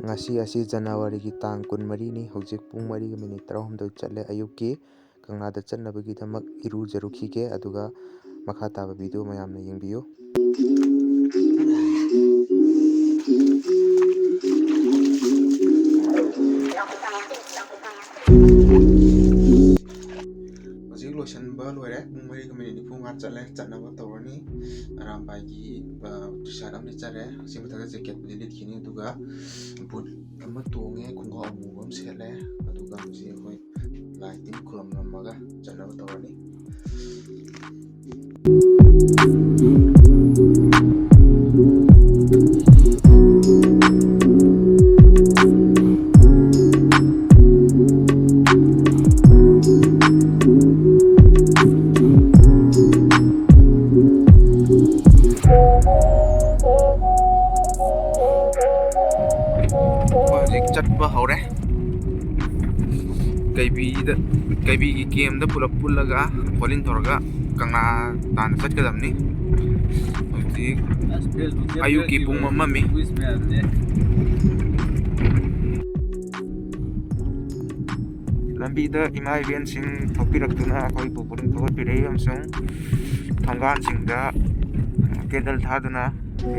ꯉꯁꯤ ꯑꯁꯤ ꯖꯅꯋꯥꯔꯤꯒꯤ ꯇꯥꯡ 24ꯅꯤ꯫ ꯍꯧꯖꯤꯛ ꯄꯨꯡ 4:13 ꯆꯠꯂꯦ ꯑꯌꯨꯛꯀꯤ꯫ ꯀꯪꯂꯥꯗ ꯆꯠꯅꯕꯒꯤꯗꯃꯛ ꯏꯔꯨꯖꯔꯨꯈꯤꯒꯦ, ꯑꯗꯨꯒ ꯃꯈꯥ ꯇꯥꯕ ꯚꯤꯗꯤꯑꯣ ꯃꯌꯥꯝꯅ ꯌꯦꯡꯕꯤꯌꯨ꯫ ꯍꯧꯖꯤꯛ ꯂꯣꯏꯁꯤꯟꯕ ꯂꯣꯏꯔꯦ꯫ ꯄꯨꯡ 4:45 ꯆꯠꯂꯦ, ꯆꯠꯅꯕ ꯇꯧꯔꯅꯤ꯫ ꯑꯔꯥꯝꯕꯥꯏꯒꯤ ꯇꯤ-ꯁꯥꯔꯠ ꯑꯃ ꯂꯤꯠꯆꯔꯦ, ꯑꯁꯤ ꯃꯊꯛꯇ ꯖꯦꯀꯦꯠꯄꯨꯗꯤ ꯂꯤꯠꯈꯤꯅꯤ, ꯑꯗꯨꯒ ꯕꯨꯠ ꯑꯃ ꯇꯣꯡꯉꯦ, ꯈꯣꯡꯒ꯭ꯔꯥꯎ ꯑꯃꯨꯕ ꯑꯃ ꯁꯦꯠꯂꯦ, ꯑꯗꯨꯒ ꯍꯧꯖꯤꯛ ꯑꯩꯈꯣꯏ ꯂꯥꯏ ꯇꯤꯟ ꯈꯨꯔꯨꯝꯂꯝꯃꯒ ꯆꯠꯅꯕ ꯇꯧꯔꯅꯤ꯫ ꯍꯧꯖꯤꯛ ꯆꯠꯄ ꯍꯧꯔꯦ꯫ ꯀꯩꯕꯤꯒꯤ ꯀꯦꯝꯗ ꯄꯨꯂꯞ ꯄꯨꯜꯂꯒ ꯍꯣꯂꯤꯡ ꯇꯧꯔꯒ ꯀꯪꯂꯥ ꯇꯥꯟꯅ ꯆꯠꯀꯗꯕꯅꯤ꯫ ꯍꯧꯖꯤꯛ ꯑꯌꯨꯛꯀꯤ ꯄꯨꯡ 1:00 ꯂꯝꯕꯤꯗ ꯏꯃꯥ ꯏꯕꯦꯟꯁꯤꯡ ꯊꯣꯛꯄꯤꯔꯛꯇꯨꯅ ꯑꯩꯈꯣꯏꯕꯨ ꯄꯨꯛꯅꯤꯡ ꯊꯧꯒꯠꯄꯤꯔꯛꯏ, ꯑꯃꯁꯨꯡ ꯊꯣꯡꯒꯥꯟꯁꯤꯡꯗ ꯀꯦꯟꯗꯜ ꯊꯥꯗꯨꯅ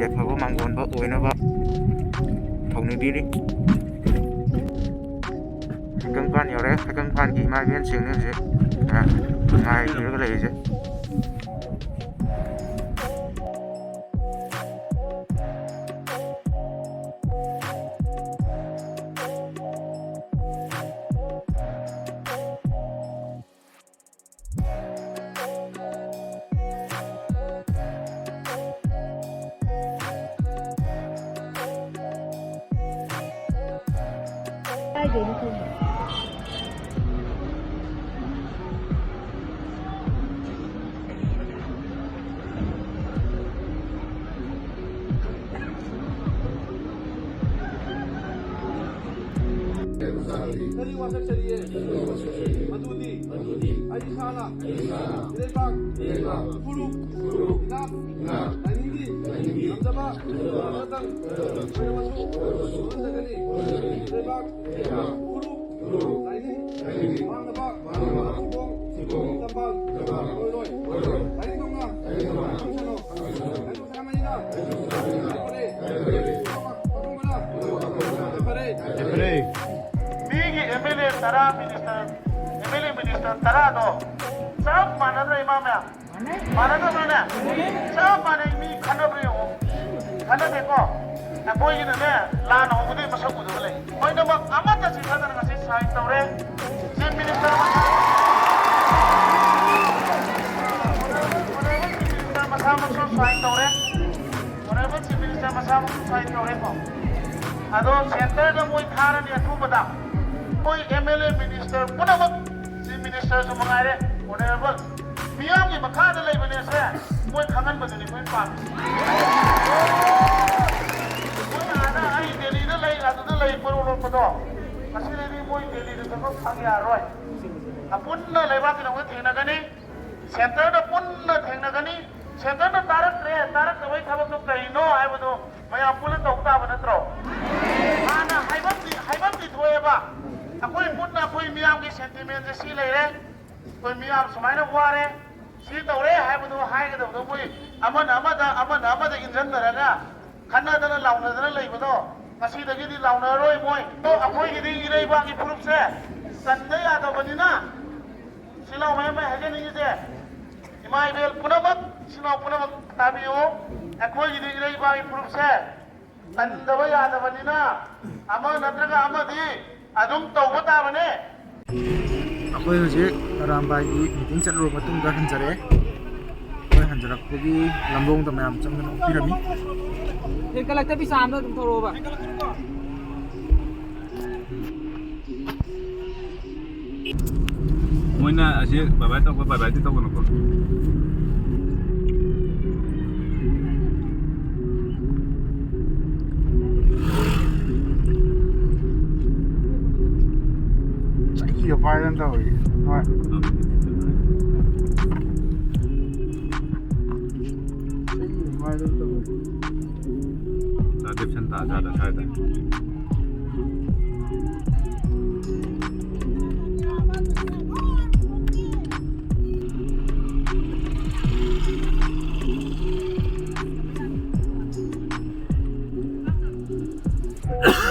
ꯌꯥꯏꯐꯕ ꯃꯥꯡꯒꯣꯟꯕ ꯑꯣꯏꯅꯕ ꯊꯧꯅꯤꯕꯤꯔꯤ꯫ ꯍꯩꯀꯪꯄꯥꯟ ꯌꯧꯔꯦ꯫ ꯍꯩꯀꯪꯄꯥꯟꯒꯤ ꯏꯃꯥ ꯏꯕꯦꯟꯁꯤꯡꯅꯤ ꯍꯧꯖꯤꯛ ꯉꯥꯏꯕꯤꯔꯒ ꯂꯩꯔꯤꯁꯦ꯫ ꯀꯔꯤ ꯋꯥꯁꯛꯆꯔꯤꯌꯦ ꯃꯗꯨꯗꯤ ꯑꯩ ꯏꯁꯥꯅ ꯏꯔꯩꯕꯥꯛ ꯐꯨꯔꯨꯞ ꯏꯅꯥꯠ ꯂꯥꯏꯅꯤꯡꯒꯤ ꯉꯝꯖꯕ ꯑꯃꯇꯪ ꯑꯣꯏꯔꯕꯁꯨ ꯍꯣꯠꯅꯖꯒꯅꯤ꯫ ꯏꯔꯩꯕꯥꯛ ꯐꯨꯔꯨꯞ ꯂꯥꯏꯅꯤꯡ ꯃꯥꯡꯂꯕ ꯊꯤꯒꯣꯡ ꯇꯝꯕꯥꯜ ꯑꯣꯏꯔꯣꯏ꯫ ꯂꯥꯏꯅꯤꯡꯊꯧꯅ ꯈꯪꯁꯅꯨ, ꯂꯥꯏꯅꯤꯡꯊꯧ ꯁꯅꯥꯃꯍꯤꯅ ꯌꯥꯏꯐꯔꯦ꯫ ꯃꯤꯒꯤ MLA 10 ꯃꯤꯅꯤꯁꯇꯔ 10ꯗꯣ ꯆꯞ ꯃꯥꯟꯅꯗ꯭ꯔ ꯏꯃꯥ ꯃꯌꯥꯝ? ꯃꯥꯟꯅꯗꯕ꯭ꯔꯅꯦ? ꯆꯞ ꯃꯥꯟꯅꯩ, ꯃꯤ ꯈꯟꯅꯕ꯭ꯔ ꯌꯦꯡꯉꯣ? ꯈꯟꯅꯗꯦꯀꯣ? ꯑꯩꯈꯣꯏꯒꯤꯅꯅꯦ ꯂꯥꯟ ꯍꯧꯕꯗꯒꯤ ꯃꯁꯛ ꯎꯗꯕ ꯂꯩ꯫ ꯂꯣꯏꯅꯃꯛ ꯑꯃꯠꯇ ꯆꯤꯊꯗꯅ ꯉꯁꯤ ꯁꯥꯏꯟ ꯇꯧꯔꯦ꯫ ꯆꯤꯐ ꯃꯤꯅꯤꯁꯇꯔ ꯃꯁꯥꯃꯛꯁꯨ ꯁꯥꯏꯟ ꯇꯧꯔꯦ꯫ ꯑꯣꯅꯔꯦꯕꯜ ꯆꯤꯐ ꯃꯤꯅꯤꯁꯇꯔ ꯃꯁꯥꯃꯛꯁꯨ ꯁꯥꯏꯟ ꯇꯧꯔꯦꯀꯣ? ꯑꯗꯣ ꯁꯦꯟꯇꯔꯗ ꯃꯣꯏ ꯊꯥꯔꯅꯤ ꯑꯊꯨꯕꯗ꯫ ꯃꯣꯏ MLA ꯃꯤꯅꯤꯁꯇꯔ ꯄꯨꯝꯅꯃꯛ, ꯆꯤꯐ ꯃꯤꯅꯤꯁꯇꯔꯁꯨ ꯃꯉꯥꯏꯔꯦ, ꯑꯣꯅꯔꯦꯕꯜ ꯃꯤꯌꯥꯝꯒꯤ ꯃꯈꯥꯗ ꯂꯩꯕꯅꯦꯁꯦ ꯃꯣꯏ ꯈꯪꯍꯟꯕꯗꯨꯅꯤ ꯑꯩꯈꯣꯏ ꯄꯥꯝꯃꯤ꯫ ꯃꯣꯏꯅ ꯑꯥꯗ ꯑꯩ ꯗꯦꯜꯂꯤꯗ ꯂꯩ, ꯑꯗꯨꯗ ꯂꯩ ꯄꯔꯣꯂꯣꯠꯄꯗꯣ ꯉꯁꯤꯗꯩꯗꯤ ꯃꯣꯏ ꯗꯦꯜꯂꯤꯗ ꯊꯕꯛ ꯐꯪ ꯌꯥꯔꯣꯏ꯫ ꯄꯨꯟꯅ ꯂꯩꯕꯥꯛꯀꯤꯗꯃꯛꯇ ꯊꯦꯡꯅꯒꯅꯤ, ꯁꯦꯟꯇꯔꯗ ꯄꯨꯟꯅ ꯊꯦꯡꯅꯒꯅꯤ꯫ ꯁꯦꯟꯇꯔꯅ ꯇꯥꯔꯛꯇꯕꯩ ꯊꯕꯛꯇꯣ ꯀꯔꯤꯅꯣ ꯍꯥꯏꯕꯗꯣ ꯃꯌꯥꯝ ꯄꯨꯟꯅ ꯇꯧꯕ ꯇꯥꯕ ꯅꯠꯇ꯭ꯔꯣ? ꯍꯥꯟꯅ ꯍꯥꯏꯐꯝꯗꯤ ꯊꯣꯛꯑꯦꯕ, ꯑꯩꯈꯣꯏ ꯄꯨꯟꯅ ꯑꯩꯈꯣꯏ ꯃꯤꯌꯥꯝꯒꯤ ꯁꯦꯟꯇꯤꯃꯦꯟꯁꯦ ꯁꯤ ꯂꯩꯔꯦ, ꯑꯩꯈꯣই ꯃꯤꯌꯥꯝ ꯁꯨꯃꯥꯏꯅ ꯋꯥꯔꯦ, ꯁꯤ ꯇꯧꯔꯦ ꯍꯥꯏꯕꯗꯣ ꯍꯥꯏꯒꯗꯕꯗꯣ ꯃꯣꯏ ꯑꯃꯅ ꯑꯃꯗ ꯏꯟꯖꯟꯅꯔꯒ ꯈꯟꯅꯗꯅ ꯂꯥꯎꯅꯗꯅ ꯂꯩꯕꯗꯣ ꯉꯁꯤꯗꯒꯤꯗꯤ ꯂꯥꯎꯅꯔꯣꯏ ꯃꯣꯏ꯫ ꯑꯩꯈꯣꯏꯒꯤꯗꯤ ꯏꯔꯩꯕꯥꯛꯀꯤ ꯐꯨꯔꯨꯞꯁꯦ ꯆꯟꯗ ꯌꯥꯗꯕꯅꯤꯅ ꯁꯤꯅꯥꯎ ꯃꯌꯥꯝ ꯍꯥꯏꯖꯅꯤꯡꯉꯤꯁꯦ, ꯏꯃꯥ ꯏꯕꯦꯜ ꯄꯨꯝꯅꯃꯛ, ꯁꯤꯅꯥꯎ ꯄꯨꯝꯅꯃꯛ ꯇꯥꯕꯤꯌꯨ꯫ ꯑꯩꯈꯣꯏꯒꯤꯗꯤ ꯏꯔꯩꯕꯥꯛꯀꯤ ꯐꯨꯔꯨꯞꯁꯦ ꯆꯟꯗꯕ ꯌꯥꯗꯕꯅꯤꯅ ꯑꯃ ꯅꯠꯇ꯭ꯔꯒ ꯑꯃꯗꯤ ꯑꯗꯨꯝ ꯇꯧꯕ ꯇꯥꯕꯅꯦ꯫ ꯑꯩꯈꯣꯏ ꯍꯧꯖꯤꯛ ꯑꯔꯥꯝꯕꯥꯏꯒꯤ ꯃꯤꯇꯤꯡ ꯆꯠꯂꯨꯔꯕ ꯃꯇꯨꯡꯗ ꯍꯟꯖꯔꯛꯑꯦ꯫ ꯑꯩꯈꯣꯏ ꯍꯟꯖꯔꯛꯄꯒꯤ ꯂꯝꯂꯣꯡꯗ ꯃꯌꯥꯝ ꯆꯪꯗꯅ ꯑꯣꯛꯄꯤꯔꯝꯃꯤ꯫ ꯍꯦꯟꯀꯠꯂꯛꯇꯕꯤ ꯆꯥꯡꯗꯣ ꯑꯗꯨꯝ ꯊꯧꯔꯛꯑꯣꯕ꯫ ꯃꯣꯏꯅ ꯑꯁꯤ ꯕꯥꯏ ꯇꯧꯕ ꯕꯥꯏꯗꯤ ꯇꯧꯒꯅꯨꯀꯣ꯫ ꯆꯩꯒ ꯄꯥꯏꯗꯅ ꯇꯧꯔꯤ꯫ ꯍꯣꯏ ꯆꯩꯒ ꯄꯥꯏꯗꯅ ꯇꯧꯔꯤ꯫ ꯗꯦꯞꯁꯟ ꯇꯥꯖꯥꯗ ꯁ꯭ꯋꯥꯏꯗ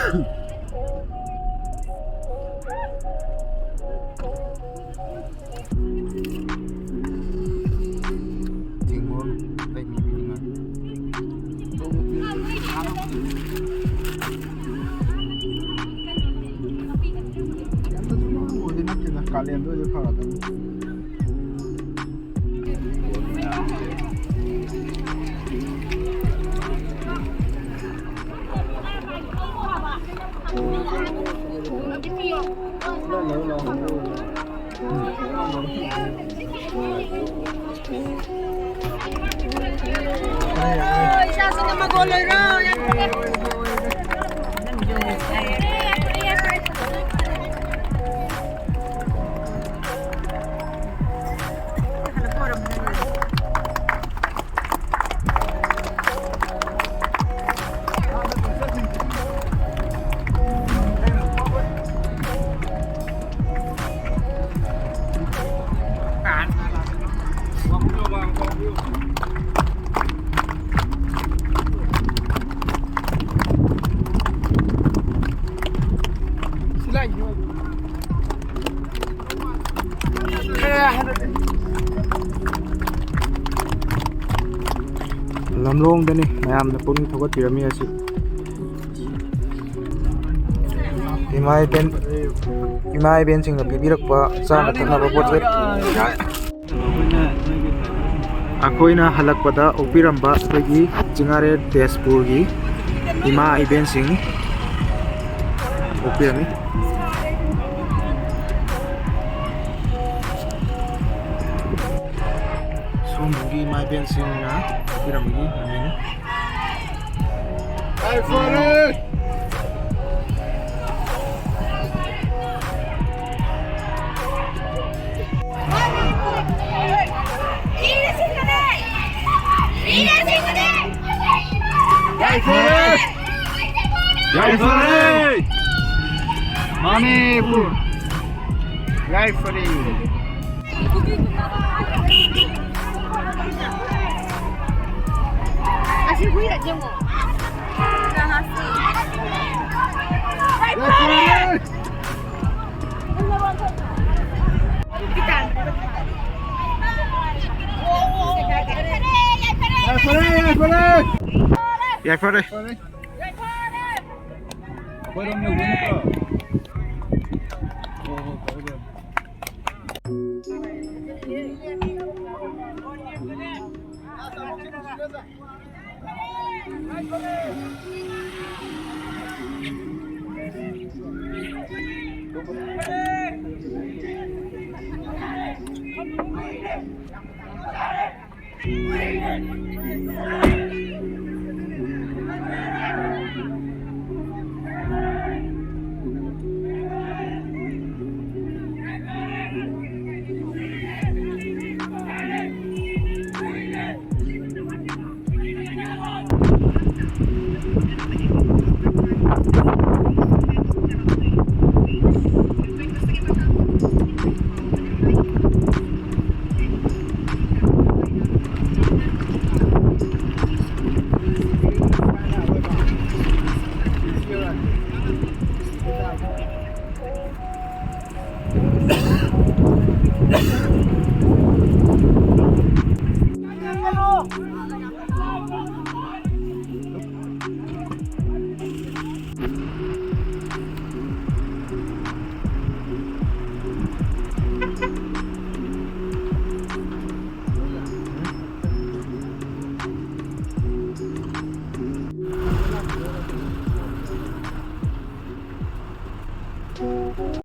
tiếng ngôn đây mình mà Udi na kina kalian tu dia faham. Siya sa magulay raw. Lam long dah ni, mayam na pun thawat pirami asi. Imai ben sing nabi birak pa sa na thana ba pot. Akoi na halak pada opiram ba pagi jingare Tezpur gi Imai ben sing opirami. Mugi Imai ben sing na opirami ni namanya. Hey, Freddy! Hey, Freddy! Hey, Freddy! Mane bu. Live for you. Asyik gue tak jenguk. Dah hasil. Kita. Ya Freddy. Apa yang nak buat apa? Hey!